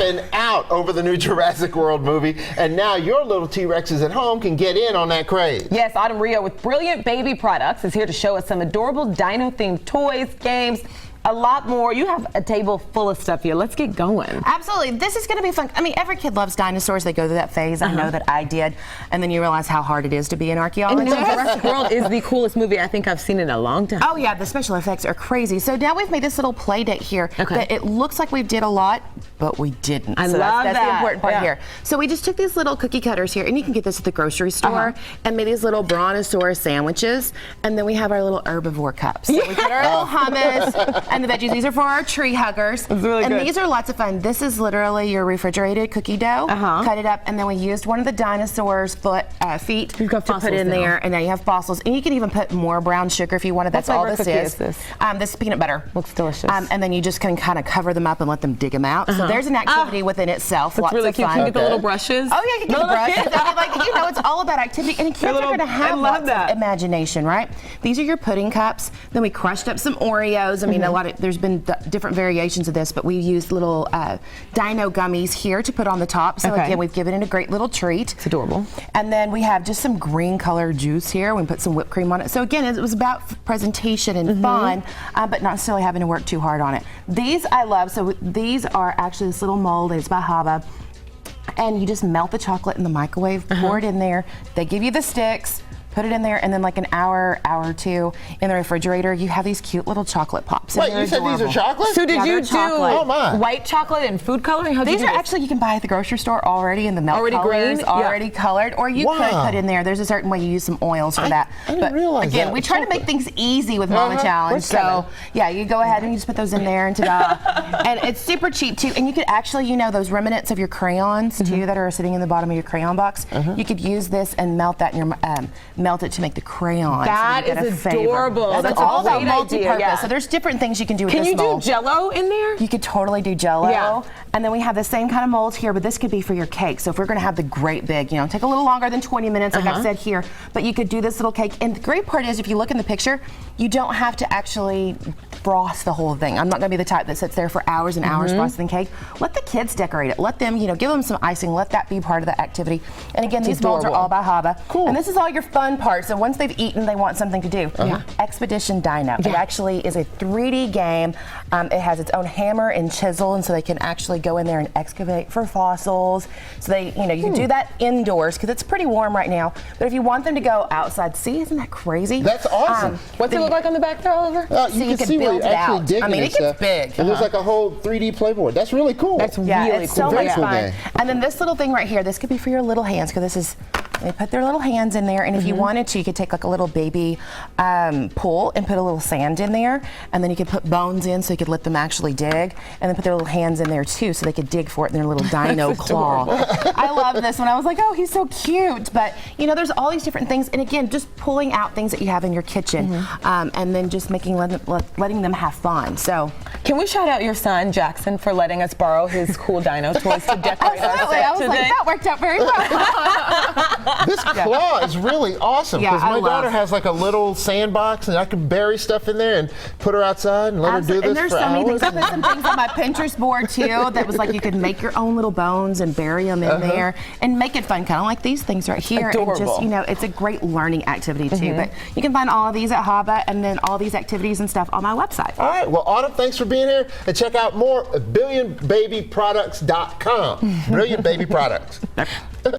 flipping out over the new Jurassic World movie, and now your little T-Rexes at home can get in on that craze. Yes, Autumn Reo with brilliant baby products is here to show us some adorable dino-themed toys, games, a lot more. You have a table full of stuff here. Let's get going. Absolutely. This is going to be fun. I mean, every kid loves dinosaurs. They go through that phase. I know that I did. And then you realize how hard it is to be an archaeologist. And Jurassic World is the coolest movie I think I've seen in a long time. Oh, yeah. The special effects are crazy. So now we've made this little play date here that it looks like we did a lot, but we didn't. I so love that's that. the important part here. So we just took these little cookie cutters here, and you can get this at the grocery store, and made these little brontosaurus sandwiches. And then we have our little herbivore cups. So we put our little hummus and the veggies. These are for our tree huggers. It's really good. These are lots of fun. This is literally your refrigerated cookie dough. Cut it up, and then we used one of the dinosaurs' feet to put in there, and now you have fossils. And you can even put more brown sugar if you wanted. That's all this is. This is peanut butter. Looks delicious. And then you just can kind of cover them up and let them dig them out. So there's an activity within itself. That's really cute. Fun. Can you get the little brushes? Oh yeah, you can get the brushes. I mean, like, you know, it's all about activity, and kids are going to have lots of imagination, right? These are your pudding cups. Then we crushed up some Oreos. I mean, there's been different variations of this, but we used little dino gummies here to put on the top. So again, we've given it a great little treat. It's adorable. And then we have just some green colored juice here. We put some whipped cream on it. So again, it was about presentation and fun, but not necessarily having to work too hard on it. These I love. So these are actually this little mold. It's by Haba. And you just melt the chocolate in the microwave, pour it in there. They give you the sticks. Put it in there, and then like an hour or two in the refrigerator, you have these cute little chocolate pops. Wait, you said these are chocolate? So did you do white chocolate and food coloring? These are actually, you can buy at the grocery store already in the milk colors, already colored, or you could put in there. There's a certain way you use some oils for that. I didn't realize again, that. we try to make things easy with Mama Challenge. So yeah, you go ahead and you just put those in there, and ta-da. And it's super cheap too. And you could actually, you know, those remnants of your crayons too that are sitting in the bottom of your crayon box, you could use this and melt that in your melt it to make the crayon. That is adorable. That's all about multi-purpose. So there's different things you can do with this mold. Can you do Jell-O in there? You could totally do Jell-O. Yeah. And then we have the same kind of molds here, but this could be for your cake. So if we're going to have the great big, you know, take a little longer than 20 minutes, like I've said here, but you could do this little cake. And the great part is, if you look in the picture, you don't have to actually frost the whole thing. I'm not going to be the type that sits there for hours and hours frosting cake. Let the kids decorate it. Let them, you know, give them some icing. Let that be part of the activity. And again, these molds are all by Haba. Cool. And this is all your fun parts. So once they've eaten, they want something to do. Expedition Dino. It actually is a 3D game. It has its own hammer and chisel, and so they can actually go in there and excavate for fossils. So they, you know, you can do that indoors because it's pretty warm right now. But if you want them to go outside, see, isn't that crazy? That's awesome. What's it look like on the back there, Oliver? You can see where you're actually digging. I mean, it gets big. And there's like a whole 3D playboard. That's really cool. That's really it's cool. so much fun. And then this little thing right here, this could be for your little hands, because this is, they put their little hands in there, and if you wanted to, you could take like a little baby pool and put a little sand in there, and then you could put bones in so you could let them actually dig, and then put their little hands in there too so they could dig for it in their little dino claw. I love this one. I was like, oh, he's so cute. But you know, there's all these different things, and again, just pulling out things that you have in your kitchen, and then just letting them have fun. So can we shout out your son Jackson for letting us borrow his cool dino toys to decorate our set I was today? like, that worked out very well. This claw is really awesome, because my daughter has like a little sandbox, and I can bury stuff in there and put her outside and let her do this. And there's for so many hours. things. I put some things on my Pinterest board too that was like you could make your own little bones and bury them in there and make it fun, kind of like these things right here. Adorable. And just, you know, it's a great learning activity too. But you can find all of these at Haba, and then all these activities and stuff on my website. All right. Well, Autumn, thanks for being here, and check out more at BillionBabyProducts.com. Brilliant Baby Products.